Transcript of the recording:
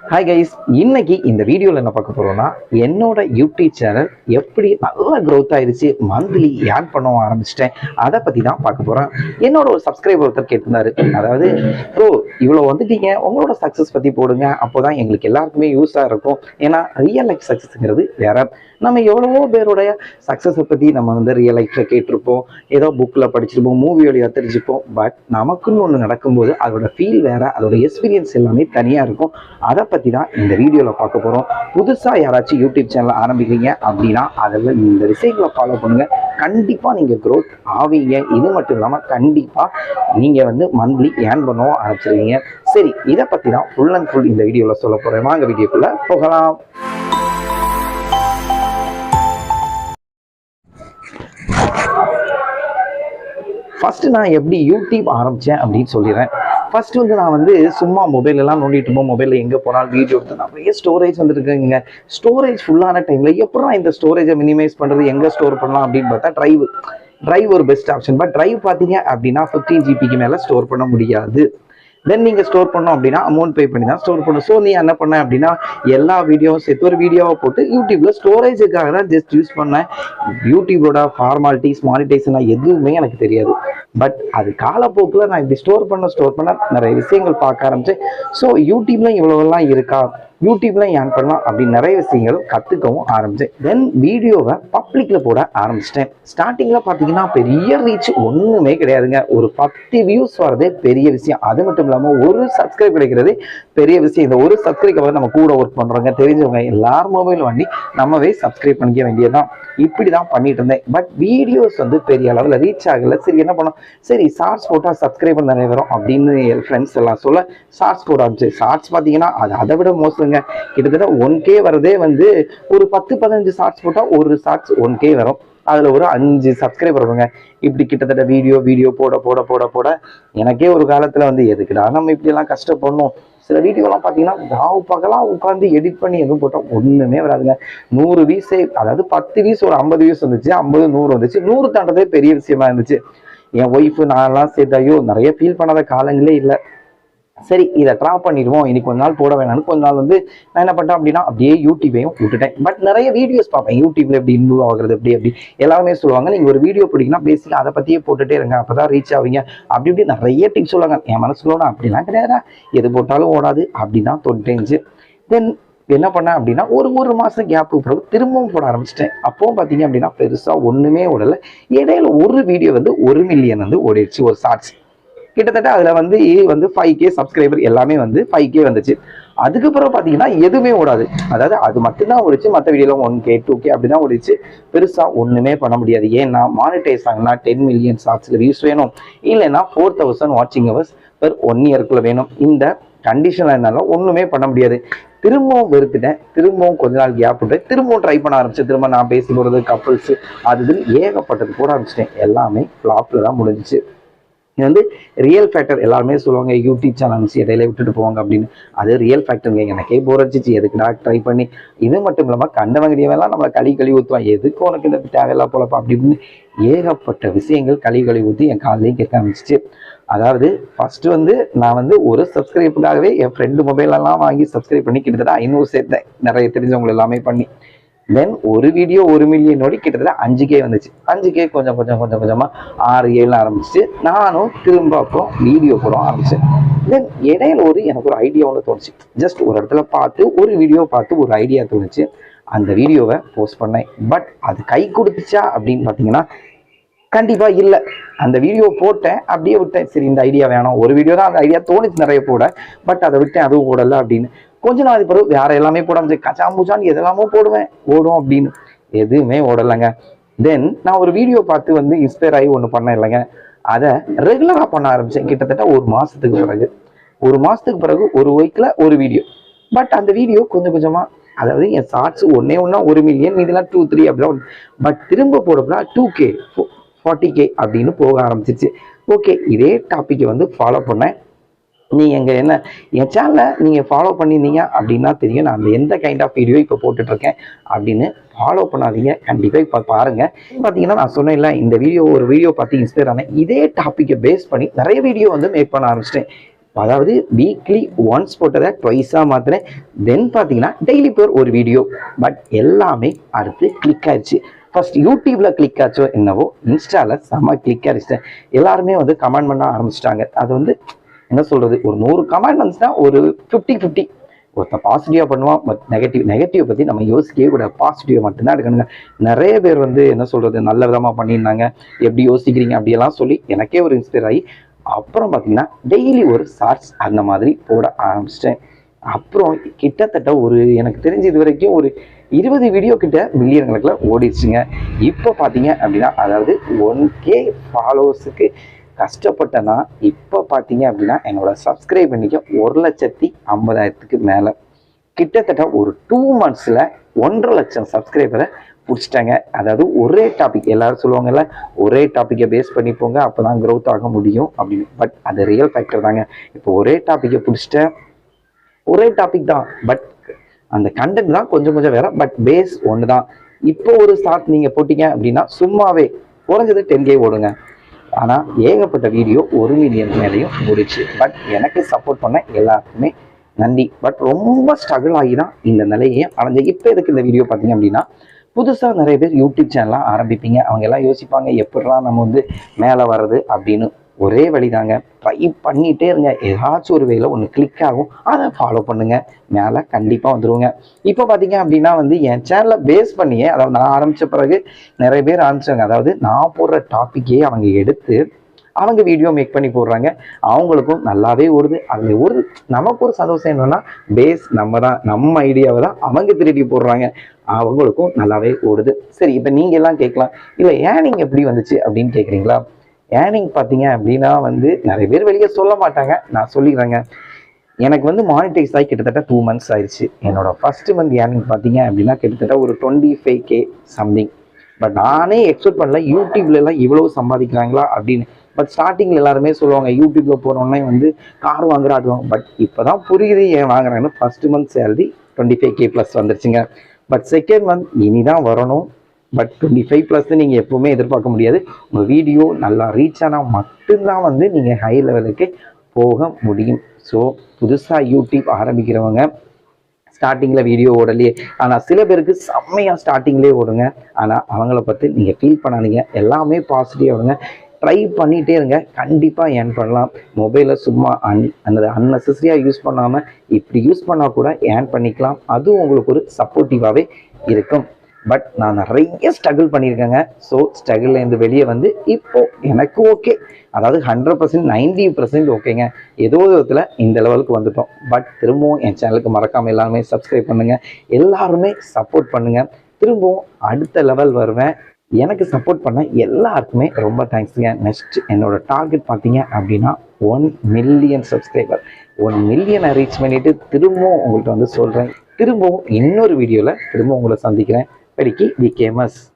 Hi guys, இன்னைக்கு இந்த வீடியோவில் என்ன பார்க்க போறோம்னா என்னோட யூடியூப் சேனல் எப்படி நல்லா க்ரோத் ஆயிடுச்சு, மந்த்லி ஏர்ன் பண்ண ஆரம்பிச்சிட்டேன், அதை பற்றி தான் பார்க்க போகிறேன். என்னோட ஒரு சப்ஸ்கிரைபர் ஒருத்தர் கேட்டிருந்தாரு, அதாவது ப்ரோ இவ்வளோ வந்துட்டீங்க, உங்களோட சக்ஸஸ் பற்றி போடுங்க, அப்போ தான் எங்களுக்கு எல்லாருக்குமே யூஸாக இருக்கும். ஏன்னா ரியல் லைஃப் சக்ஸஸ்ங்கிறது வேற. நம்ம எவ்வளவோ பேருடைய சக்ஸஸை பற்றி நம்ம வந்து ரியல் லைஃப்பில் கேட்டிருப்போம், ஏதோ புக்கில் படிச்சிருப்போம், மூவி வழியாக தெரிஞ்சுப்போம். பட் நமக்குன்னு ஒன்று நடக்கும்போது அதோட ஃபீல் வேற, அதோட எக்ஸ்பீரியன்ஸ் எல்லாமே தனியாக இருக்கும். அதை பற்றி தான் இந்த வீடியோவில் பார்க்க போகிறோம். புதுசாக யாராச்சும் யூடியூப் சேனல் ஆரம்பிக்கிறீங்க அப்படின்னா அதில் இந்த விஷயங்களை ஃபாலோ பண்ணுங்கள். கண்டிப்பாக நீங்கள் க்ரோத் ஆவீங்க. இது மட்டும் இல்லாமல் கண்டிப்பாக நீங்கள் வந்து மந்த்லி ஏர்ன் பண்ணவும் ஆரம்பிச்சிருவீங்க. சரி, இதை பற்றி தான் ஃபுல் அண்ட் ஃபுல் இந்த வீடியோவில் சொல்ல போகிறேன். வாங்க வீடியோக்குள்ளே போகலாம். ஃபஸ்ட்டு நான் எப்படி யூடியூப் ஆரம்பித்தேன் அப்படின்னு சொல்லிடுறேன். ஃபர்ஸ்ட் வந்து நான் வந்து சும்மா மொபைல் எல்லாம் நோண்டிட்டு இருப்போம். மொபைலில் எங்கே போனாலும் வீடியோ எடுத்து நிறைய ஸ்டோரேஜ் வந்துருக்குங்க. ஸ்டோரேஜ் ஃபுல்லான டைமில் எப்போ இந்த ஸ்டோரேஜை மினிமைஸ் பண்ணுறது, எங்கே ஸ்டோர் பண்ணலாம் அப்படின்னு பார்த்தா ட்ரைவ் ஒரு பெஸ்ட் ஆப்ஷன். பட் ட்ரைவ் பார்த்தீங்க அப்படின்னா 15 GB மேலே ஸ்டோர் பண்ண முடியாது. தென் நீங்கள் ஸ்டோர் பண்ணோம் அப்படின்னா அமௌண்ட் பே பண்ணி தான் ஸ்டோர் பண்ணணும். ஸோ நீ என்ன பண்ண அப்படின்னா எல்லா வீடியோவும் சேர்த்து ஒரு வீடியோவை போட்டு யூடியூப்ல ஸ்டோரேஜுக்காக தான் ஜஸ்ட் யூஸ் பண்ணேன். யூடியூபோட ஃபார்மாலிட்டிஸ், மானிட்டைசேஷன் எதுவுமே எனக்கு தெரியாது. பட் அது காலப்போக்கில் நான் இப்படி ஸ்டோர் பண்ண நிறைய விஷயங்கள் பார்க்க ஆரம்பிச்சேன். ஸோ யூடியூப்ல இவ்வளோலாம் இருக்கா, யூடியூப்ல ஏர்ன் பண்ணலாம் அப்படின்னு நிறைய விஷயங்களும் கற்றுக்கவும் ஆரம்பித்தேன். தென் வீடியோவை பப்ளிக்கில் போட ஆரம்பிச்சிட்டேன். ஸ்டார்டிங்கில் பார்த்தீங்கன்னா பெரிய ரீச் ஒன்றுமே கிடையாதுங்க. ஒரு 10 வியூஸ் வரதே பெரிய விஷயம். அது மட்டும் இல்லாமல் ஒரு சப்ஸ்கிரைப் கிடைக்கிறதே பெரிய விஷயம். இந்த ஒரு சப்ஸ்கிரைபை நம்ம கூட ஒர்க் பண்ணுறவங்க, தெரிஞ்சவங்க எல்லாரும் மொபைல் வாங்கி நம்மவே சப்ஸ்கிரைப் பண்ணிக்க வேண்டியதுதான். இப்படி தான் பண்ணிட்டு இருந்தேன். பட் வீடியோஸ் வந்து பெரிய அளவில் ரீச் ஆகலை. சரி என்ன பண்ணோம், சரி ஷார்ட்ஸ் போட்டால் சப்ஸ்கிரைபர் நிறைய வரும் அப்படின்னு என் ஃப்ரெண்ட்ஸ் எல்லாம் சொல்ல ஷார்ட்ஸ் போட ஆரம்பிச்சு. ஷார்ட்ஸ் பார்த்தீங்கன்னா அதை விட மோசங்க. கிட்டத்தட்ட 1K வரதே வந்து ஒரு 10-15 ஷார்ட்ஸ் போட்டால் ஒரு ஷார்ட்ஸ் 1K வரும். அதில் ஒரு 5 சப்ஸ்கிரைபர் வருங்க. இப்படி கிட்டத்தட்ட வீடியோ போட எனக்கே ஒரு காலத்தில் வந்து எதுக்குடா நம்ம இப்படியெல்லாம் கஷ்டப்படணும். சில வீடியோலாம் பார்த்தீங்கன்னா ராவு பகலாக உட்காந்து எடிட் பண்ணி எதுவும் போட்டால் ஒன்றுமே வராதுங்க. 100 வியூஸே, அதாவது 10 வியூஸ் ஒரு 50 வியூஸ் வந்துச்சு, 50 100 வந்துச்சு. 100 தாண்டதே பெரிய விஷயமா இருந்துச்சு. என் ஒய்ஃபு நான்லாம் சேர்த்து ஐயோ நிறைய ஃபீல் பண்ணாத காலங்களே இல்லை. சரி இதை ட்ராப் பண்ணிடுவோம், இன்னைக்கு கொஞ்ச நாள் போட வேணாம்னு கொஞ்ச நாள் வந்து நான் என்ன பண்ணிட்டேன் அப்படின்னா அப்படியே யூடியூபையும் விட்டுட்டேன். பட் நிறைய வீடியோஸ் பார்ப்பேன் யூடியூப்ல எப்படி இம்ப்ரூவ் ஆகுறது அப்படி எல்லாருமே சொல்லுவாங்க. நீங்கள் ஒரு வீடியோ பிடிக்குன்னா பேசிக்காக அதை பற்றியே போட்டுட்டே இருங்க, அப்போதான் ரீச் ஆவீங்க அப்படி இப்படி நிறைய டிப்ஸ் சொல்லுவாங்க. என் மனசுலோட அப்படிலாம் கிடையாதா, எது போட்டாலும் ஓடாது அப்படின்னு தான் தோன்றிச்சு. தென் என்ன பண்ணேன் அப்படின்னா ஒரு மாதம் கேப்பு பிறகு திரும்பவும் போட ஆரம்பிச்சிட்டேன். அப்பவும் பார்த்தீங்க அப்படின்னா பெருசாக ஒன்றுமே ஓடலை. இடையில ஒரு வீடியோ வந்து 1 மில்லியன் வந்து ஓடிடுச்சு, ஒரு ஷார்ட்ஸ். கிட்டத்தட்ட அதில் வந்து 5K சப்ஸ்கிரைபர் எல்லாமே வந்து 5K வந்துச்சு. அதுக்கப்புறம் பார்த்தீங்கன்னா எதுவுமே ஓடாது. அதாவது அது மட்டும்தான் ஓடிச்சு, மற்ற வீடியோலாம் 1K 2K அப்படிதான் ஓடிச்சு. பெருசாக ஒன்றுமே பண்ண முடியாது. ஏன்னா மானிட்டைஸ் ஆகுனா 10 மில்லியன் ஷார்ட்ஸில் வியூஸ் வேணும், இல்லைன்னா 4000 வாட்சிங் ஹவர்ஸ் பெர் 1 இயர்க்குள்ள வேணும். இந்த கண்டிஷனில் இருந்தாலும் ஒன்றுமே பண்ண முடியாது. திரும்பவும் வெறுத்துட்டேன். திரும்பவும் கொஞ்ச நாள் கேப் விட்டு திரும்பவும் ட்ரை பண்ண ஆரம்பிச்சேன். திரும்ப நான் பேசி போகிறது கப்புள்ஸ் அது ஏகப்பட்டது போட ஆரம்பிச்சிட்டேன். எல்லாமே ஃப்ளாப்பில் தான் முடிஞ்சிச்சு. இது வந்து ரியல் ஃபேக்டர். எல்லாருமே சொல்லுவாங்க யூடியூப் சேனல்ஸ் இடையில விட்டுட்டு போவாங்க அப்படின்னு. அது ரியல் ஃபேக்டருங்க. எனக்கே போர் அடிச்சிச்சு, எதுக்குடா ட்ரை பண்ணி. இது மட்டும் இல்லாமல் கண்டவங்கடியெல்லாம் நம்மளை கழுவி ஊற்றுவான், எதுக்கு உனக்கு இந்த தேவையில்லா போலப்பா அப்படின்னு ஏகப்பட்ட விஷயங்கள் கழுவி ஊற்றி என் காலையும் கேட்க ஆரம்பிச்சிச்சு. அதாவது ஃபர்ஸ்ட் வந்து நான் வந்து ஒரு சப்ஸ்கிரைப்புக்காகவே என் ஃப்ரெண்டு மொபைலெல்லாம் வாங்கி சப்ஸ்கிரைப் பண்ணி கிட்டத்தட்ட 500 சேர்த்தேன், நிறைய தெரிஞ்சவங்க எல்லாமே பண்ணி. தென் ஒரு வீடியோ 1 மில்லியன் ஓடி கிட்டத்தட்ட 5K வந்துச்சு. 5K கொஞ்சம் கொஞ்சமாக 6-7 ஆரம்பிச்சு. நானும் திரும்ப அப்புறம் வீடியோ போட ஆரம்பிச்சேன். தென் இடையில எனக்கு ஒரு ஐடியா ஒன்று தோணுச்சு. ஜஸ்ட் ஒரு இடத்துல பார்த்து ஒரு வீடியோ பார்த்து ஒரு ஐடியா தோணுச்சு. அந்த வீடியோவை போஸ்ட் பண்ணேன். பட் அது கை கொடுத்துச்சா அப்படின்னு பார்த்தீங்கன்னா கண்டிப்பாக இல்லை. அந்த வீடியோ போட்டேன், அப்படியே விட்டேன். சரி இந்த ஐடியா வேணும், ஒரு வீடியோ தான் அந்த ஐடியா தோணுச்சு நிறைய போட. பட் அதை விட்டேன், அதுவும் ஓடலை அப்படின்னு. கொஞ்ச நாள் பிறகு வேற எல்லாமே போட ஆரம்பிச்சு. கச்சாம்பூச்சான்னு எதெல்லாமோ போடுவேன், ஓடும் அப்படின்னு. எதுவுமே ஓடலைங்க. தென் நான் ஒரு வீடியோ பார்த்து வந்து இன்ஸ்பயர் ஆகி ஒன்று பண்ணேன் இல்லைங்க, அதை ரெகுலராக பண்ண ஆரம்பித்தேன். கிட்டத்தட்ட ஒரு மாதத்துக்கு பிறகு ஒரு வீக்கில் ஒரு வீடியோ. பட் அந்த வீடியோ கொஞ்சம் கொஞ்சமாக, அதாவது என் ஷார்ட்ஸ் ஒன்றா 1 மில்லியன், இதெல்லாம் 2-3 அப்படிலாம். பட் திரும்ப போடப்போனா 2K 40K அப்படின்னு போக ஆரம்பிச்சிச்சு. ஓகே, இதே டாப்பிக்கை வந்து ஃபாலோ பண்ணேன். நீங்கள் என்ன என் சேனலை நீங்கள் ஃபாலோ பண்ணியிருந்தீங்க அப்படின்னா தெரியும் நான் எந்த கைண்ட் ஆஃப் வீடியோ இப்போ போட்டுட்ருக்கேன் அப்படின்னு. ஃபாலோ பண்ணாதீங்க, கண்டிப்பாக இப்போ பாருங்கள். பார்த்தீங்கன்னா நான் சொன்னேன் இல்லை, இந்த ஒரு வீடியோ பார்த்து இன்ஸ்பயர் ஆனேன். இதே டாப்பிக்கை பேஸ் பண்ணி நிறைய வீடியோ வந்து மேக் பண்ண ஆரம்பிச்சிட்டேன். அதாவது வீக்லி ஒன்ஸ் போட்டதை ட்வைஸாக மாற்றினேன். தென் பார்த்தீங்கன்னா டெய்லி ஒரு வீடியோ. பட் எல்லாமே அடுத்து கிளிக் ஆயிடுச்சு. ஃபர்ஸ்ட் யூடியூப்ல கிளிக் ஆச்சோ என்னவோ, இன்ஸ்டாவில் செம்ம கிளிக் ஆயிடுச்சு. எல்லாருமே வந்து கமெண்ட் பண்ண ஆரம்பிச்சிட்டாங்க. அது வந்து என்ன சொல்றது, ஒரு 100 கமெண்ட் வந்துச்சுன்னா ஒரு 50-50. ஒருத்தன் பாசிட்டிவாக பண்ணுவான், பட் நெகட்டிவ் பற்றி நம்ம யோசிக்கவே கூடாது. பாசிட்டிவ் மட்டும்தான் எடுக்கணுங்க. நிறைய பேர் வந்து என்ன சொல்றது, நல்ல விதமாக பண்ணியிருந்தாங்க. எப்படி யோசிக்கிறீங்க அப்படியெல்லாம் சொல்லி எனக்கே ஒரு இன்ஸ்பயர் ஆகி அப்புறம் பார்த்தீங்கன்னா டெய்லி ஒரு ஷார்ட்ஸ் அந்த மாதிரி போட ஆரம்பிச்சிட்டேன். அப்புறம் கிட்டத்தட்ட ஒரு எனக்கு தெரிஞ்சு இது வரைக்கும் ஒரு 20 வீடியோ கிட்ட மில்லியன் கணக்கில் ஓடிடுச்சுங்க. இப்போ பார்த்தீங்க அப்படின்னா, அதாவது 1K ஃபாலோவர்ஸுக்கு கஷ்டப்பட்டேன்னா, இப்போ பார்த்தீங்க அப்படின்னா என்னோட சப்ஸ்கிரைப் பண்ணிக்க 1,50,000க்கு மேலே. கிட்டத்தட்ட ஒரு 2 monthsல 1.5 லட்சம் சப்ஸ்கிரைபரை பிடிச்சிட்டாங்க. அதாவது ஒரே டாபிக், எல்லாரும் சொல்லுவாங்கல்ல, ஒரே டாப்பிக்கை பேஸ் பண்ணி போங்க, அப்போ தான் க்ரோத் ஆக முடியும் அப்படின்னு. பட் அது ரியல் ஃபேக்டர் தாங்க. இப்போ ஒரே டாப்பிக்கை பிடிச்சிட்டேன், ஒரே டாபிக் தான், பட் அந்த கண்டென்ட் தான் கொஞ்சம் கொஞ்சம் வேற, பட் பேஸ் ஒன்று தான். இப்போ ஒரு ஷார்ட் நீங்கள் போட்டீங்க அப்படின்னா சும்மாவே குறைஞ்சது 10K ஓடுங்க. ஆனால் ஏகப்பட்ட வீடியோ 1 மில்லியன் மேலேயும் ஓடிச்சு. பட் எனக்கு சப்போர்ட் பண்ண எல்லாருக்குமே நன்றி. பட் ரொம்ப ஸ்ட்ரகிள் ஆகி தான் இந்த நிலையை அடைஞ்சேன். இப்போ எதுக்கு இந்த வீடியோ பார்த்தீங்க அப்படின்னா, புதுசாக நிறைய பேர் யூடியூப் சேனல்லாம் ஆரம்பிப்பீங்க. அவங்க எல்லாம் யோசிப்பாங்க எப்படிலாம் நம்ம வந்து மேலே வர்றது அப்படின்னு. ஒரே வழிதாங்க, ட்ரை பண்ணிகிட்டே இருங்க. ஏதாச்சும் ஒரு வேலை ஒன்று கிளிக் ஆகும், அதை ஃபாலோ பண்ணுங்கள், மேலே கண்டிப்பாக வந்துடுவோங்க. இப்போ பார்த்தீங்க அப்படின்னா வந்து என் சேனலை பேஸ் பண்ணியே, அதாவது நான் ஆரம்பித்த பிறகு நிறைய பேர் ஆரம்பித்தாங்க. அதாவது நான் போடுற டாப்பிக்கே அவங்க எடுத்து அவங்க வீடியோ மேக் பண்ணி போடுறாங்க. அவங்களுக்கும் நல்லாவே ஓடுது. அதில் ஒரு நமக்கு ஒரு சந்தோஷம் என்னன்னா, பேஸ் நம்ம தான், நம்ம ஐடியாவை தான் அவங்க திருடி போடுறாங்க, அவங்களுக்கும் நல்லாவே ஓடுது. சரி, இப்போ நீங்கள் எல்லாம் கேட்கலாம், இல்லை ஏர்னிங் எப்படி வந்துச்சு அப்படின்னு கேட்குறீங்களா? ஏர்னிங் பார்த்தீங்க அப்படின்னா வந்து நிறைய பேர் வெளியே சொல்ல மாட்டாங்க, நான் சொல்லிடுறேங்க. எனக்கு வந்து மானிட்டைஸ் ஆகி கிட்டத்தட்ட 2 months ஆயிடுச்சு. என்னோட ஃபர்ஸ்ட் மந்த் ஏர்னிங் பார்த்தீங்க அப்படின்னா கிட்டத்தட்ட ஒரு 25K சம்திங். பட் நானே எக்ஸ்பெக்ட் பண்ணல யூடியூப்லாம் இவ்வளோ சம்பாதிக்கிறாங்களா அப்படின்னு. பட் ஸ்டார்டிங்கில் எல்லாருமே சொல்லுவாங்க யூடியூப்ல போனோடனே வந்து கார் வாங்குற அது வாங்க. பட் இப்போ தான் புரியுது ஏன் வாங்குறாங்கன்னு. First month salary 25K plus வந்துருச்சுங்க. பட் செகண்ட் மந்த் இனி தான் வரணும். பட் 25+ நீங்கள் எப்பவுமே எதிர்பார்க்க முடியாது. உங்கள் வீடியோ நல்லா ரீச் ஆனால் மட்டும்தான் வந்து நீங்கள் ஹை லெவலுக்கு போக முடியும். ஸோ புதுசாக யூடியூப் ஆரம்பிக்கிறவங்க ஸ்டார்டிங்கில் வீடியோ ஓடலையே, ஆனால் சில பேருக்கு செம்மையாக ஸ்டார்டிங்லேயே ஓடுங்க. ஆனால் அவங்கள பற்றி நீங்கள் ஃபீல் பண்ணாதீங்க, எல்லாமே பாசிட்டிவாக ஓடுங்க. ட்ரை பண்ணிகிட்டே இருங்க, கண்டிப்பாக ஏர்ன் பண்ணலாம். மொபைலை சும்மா அன்னெசரியாக யூஸ் பண்ணாமல் இப்படி யூஸ் பண்ணால் கூட ஏர்ன் பண்ணிக்கலாம். அதுவும் உங்களுக்கு ஒரு சப்போர்ட்டிவாகவே இருக்கும். பட் நான் நிறைய ஸ்ட்ரகிள் பண்ணியிருக்கேங்க. ஸோ ஸ்ட்ரகிள்லேருந்து வெளியே வந்து இப்போ எனக்கு ஓகே, அதாவது 100% 90% ஓகேங்க. ஏதோ விதத்தில் இந்த லெவலுக்கு வந்துட்டோம். பட் திரும்பவும் என் சேனலுக்கு மறக்காமல் எல்லாருமே சப்ஸ்கிரைப் பண்ணுங்கள், எல்லாருமே சப்போர்ட் பண்ணுங்கள். திரும்பவும் அடுத்த லெவல் வருவேன். எனக்கு சப்போர்ட் பண்ண எல்லாருக்குமே ரொம்ப தேங்க்ஸுங்க. நெக்ஸ்ட் என்னோட டார்கெட் பார்த்தீங்க அப்படின்னா 1 மில்லியன் சப்ஸ்கிரைபர். 1 மில்லியனை ரீச் பண்ணிவிட்டு திரும்பவும் உங்கள்கிட்ட வந்து சொல்கிறேன். திரும்பவும் இன்னொரு வீடியோவில் திரும்பவும் உங்களை சந்திக்கிறேன். படிக்கி வி கேமஸ்.